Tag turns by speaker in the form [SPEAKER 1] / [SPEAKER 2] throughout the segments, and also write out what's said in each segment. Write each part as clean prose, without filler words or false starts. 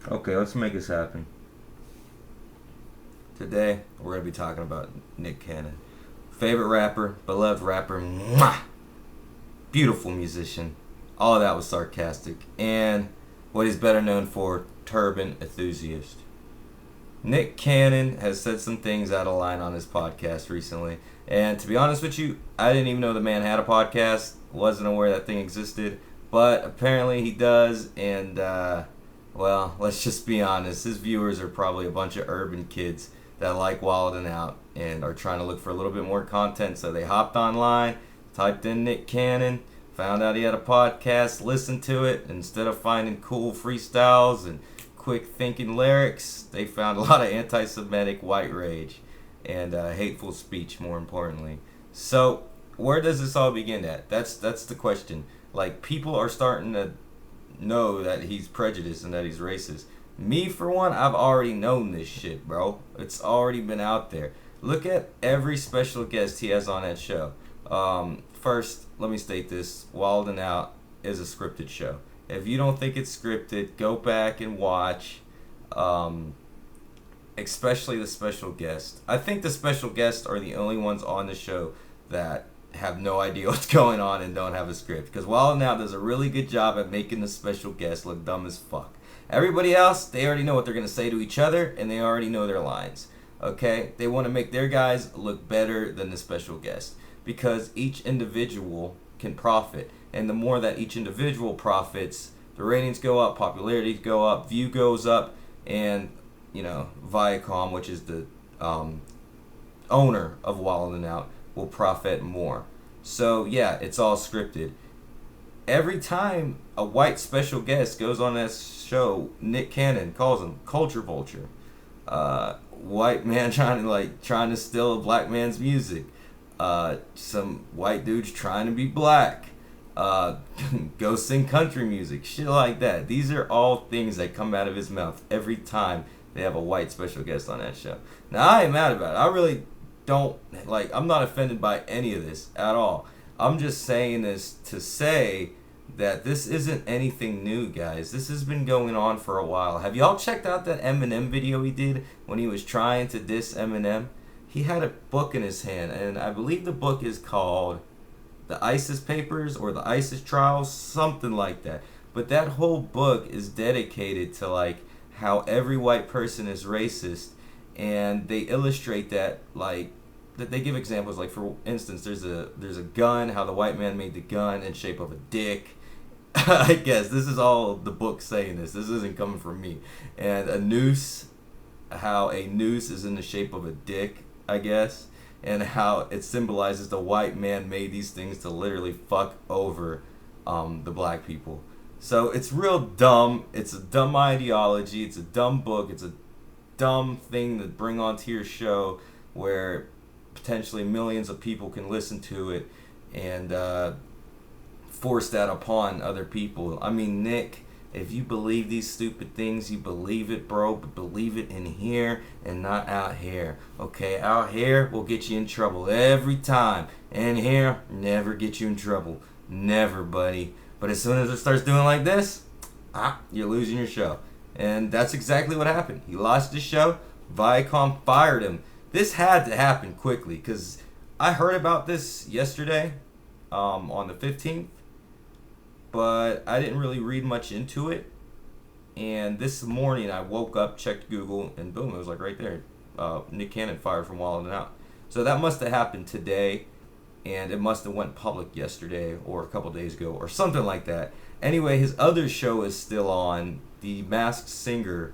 [SPEAKER 1] Okay, let's make this happen. Today, we're going to be talking about Nick Cannon. Favorite rapper, beloved rapper, mwah! Beautiful musician. All of that was sarcastic. And what he's better known for, turban enthusiast. Nick Cannon has said some things out of line on his podcast recently. And to be honest with you, I didn't even know the man had a podcast. Wasn't aware that thing existed. But apparently he does. And, well, let's just be honest. His viewers are probably a bunch of urban kids that like wilding out and are trying to look for a little bit more content. So they hopped online, typed in Nick Cannon, found out he had a podcast, listened to it. Instead of finding cool freestyles and quick thinking lyrics, they found a lot of anti-Semitic white rage and hateful speech, more importantly. So where does this all begin at? That's the question. Like, people are starting to know that he's prejudiced and that he's racist. Me, for one, I've already known this shit, bro. It's already been out there. Look at every special guest he has on that show. First, let me state this. Wild 'N Out is a scripted show. If you don't think it's scripted, go back and watch, especially the special guests. I think the special guests are the only ones on the show that have no idea what's going on and don't have a script. Because Wild 'N Out does a really good job at making the special guests look dumb as fuck. Everybody else, they already know what they're going to say to each other, and they already know their lines. Okay? They want to make their guys look better than the special guest. Because each individual can profit. And the more that each individual profits, the ratings go up, popularity go up, view goes up, and, Viacom, which is the owner of Wild 'N Out, will profit more. So, yeah, it's all scripted. Every time a white special guest goes on that show, Nick Cannon calls him culture vulture. White man trying to steal a black man's music. Some white dudes trying to be black. Go sing country music. Shit like that. These are all things that come out of his mouth every time they have a white special guest on that show. Now, I ain't mad about it. I really don't, I'm not offended by any of this at all. I'm just saying this to say that this isn't anything new, guys. This has been going on for a while. Have y'all checked out that Eminem video he did when he was trying to diss Eminem? He had a book in his hand, and I believe the book is called The ISIS Papers or The ISIS Trials, something like that. But that whole book is dedicated to, how every white person is racist, and they illustrate that, that they give examples. Like, for instance, there's a gun, how the white man made the gun in shape of a dick. I guess this is all the book saying this. This isn't coming from me. And a noose, how a noose is in the shape of a dick, I guess, and how it symbolizes the white man made these things to literally fuck over the black people. So it's real dumb. It's a dumb ideology. It's a dumb book. It's a dumb thing to bring onto your show where potentially millions of people can listen to it and force that upon other people. I mean, Nick, if you believe these stupid things, you believe it, bro, but believe it in here and not out here. Okay, out here will get you in trouble every time. And here, never get you in trouble. Never, buddy. But as soon as it starts doing like this, you're losing your show. And that's exactly what happened. He lost his show. Viacom fired him. This had to happen quickly because I heard about this yesterday on the 15th. But I didn't really read much into it. And this morning I woke up, checked Google, and boom, it was right there. Nick Cannon fired from Wild 'N Out. So that must have happened today, and it must have went public yesterday or a couple days ago or something like that. Anyway, his other show is still on, The Masked Singer.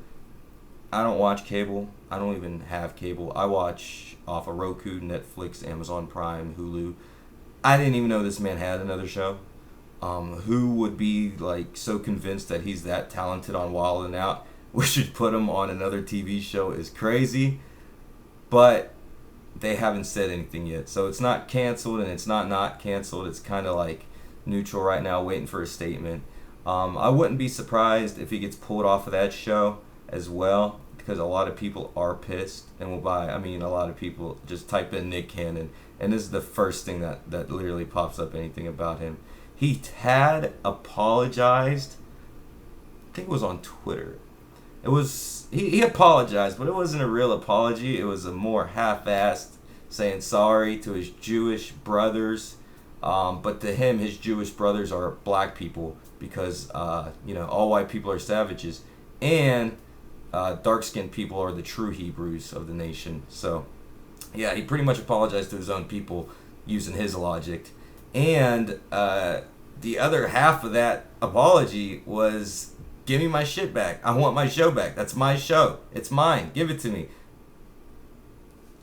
[SPEAKER 1] I don't watch cable. I don't even have cable. I watch off of Roku, Netflix, Amazon Prime, Hulu. I didn't even know this man had another show. Who would be so convinced that he's that talented on Wild 'N Out? We should put him on another TV show is crazy, but they haven't said anything yet. So it's not canceled and it's not canceled. It's kind of neutral right now, waiting for a statement. I wouldn't be surprised if he gets pulled off of that show as well, because a lot of people are pissed and will buy. I mean, a lot of people just type in Nick Cannon, and this is the first thing that literally pops up anything about him. He had apologized, I think it was on Twitter, it was he apologized, but it wasn't a real apology. It was a more half-assed saying sorry to his Jewish brothers. But to him, his Jewish brothers are black people because all white people are savages, and dark-skinned people are the true Hebrews of the nation. So, yeah, he pretty much apologized to his own people using his logic. And the other half of that apology was, give me my shit back. I want my show back. That's my show. It's mine. Give it to me.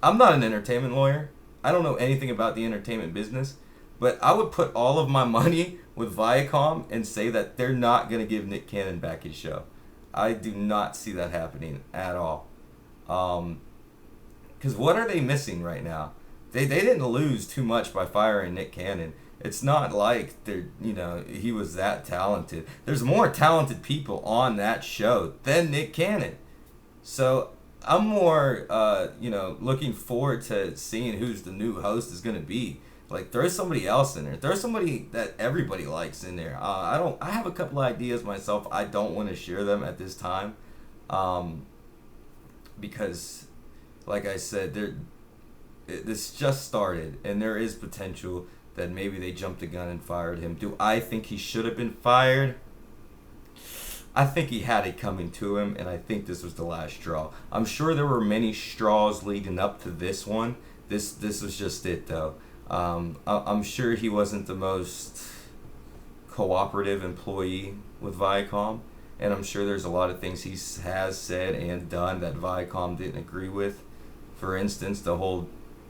[SPEAKER 1] I'm not an entertainment lawyer. I don't know anything about the entertainment business. But I would put all of my money with Viacom and say that they're not going to give Nick Cannon back his show. I do not see that happening at all. Because what are they missing right now? They didn't lose too much by firing Nick Cannon. It's not like he was that talented. There's more talented people on that show than Nick Cannon. So I'm more, looking forward to seeing who's the new host is going to be. Like, there's somebody else in there. There's somebody that everybody likes in there. I have a couple ideas myself. I don't want to share them at this time, because, like I said, this just started, and there is potential that maybe they jumped the gun and fired him. Do I think he should have been fired? I think he had it coming to him, and I think this was the last straw. I'm sure there were many straws leading up to this one. This was just it, though. I'm sure he wasn't the most cooperative employee with Viacom, and I'm sure there's a lot of things he has said and done that Viacom didn't agree with. For instance, the whole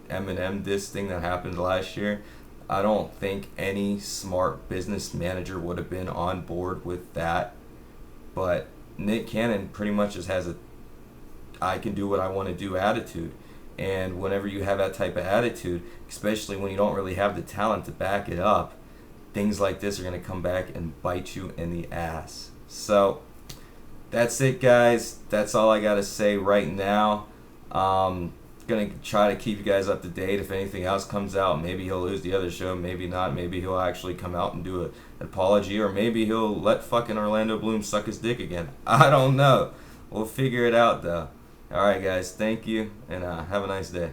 [SPEAKER 1] Eminem diss thing that happened last year. I don't think any smart business manager would have been on board with that. But Nick Cannon pretty much just has a I can do what I want to do attitude. And whenever you have that type of attitude, especially when you don't really have the talent to back it up, things like this are going to come back and bite you in the ass. So, that's it, guys. That's all I got to say right now. Going to try to keep you guys up to date. If anything else comes out, maybe he'll lose the other show, maybe not. Maybe he'll actually come out and do an apology, or maybe he'll let fucking Orlando Bloom suck his dick again. I don't know. We'll figure it out, though. Alright, guys. Thank you, and have a nice day.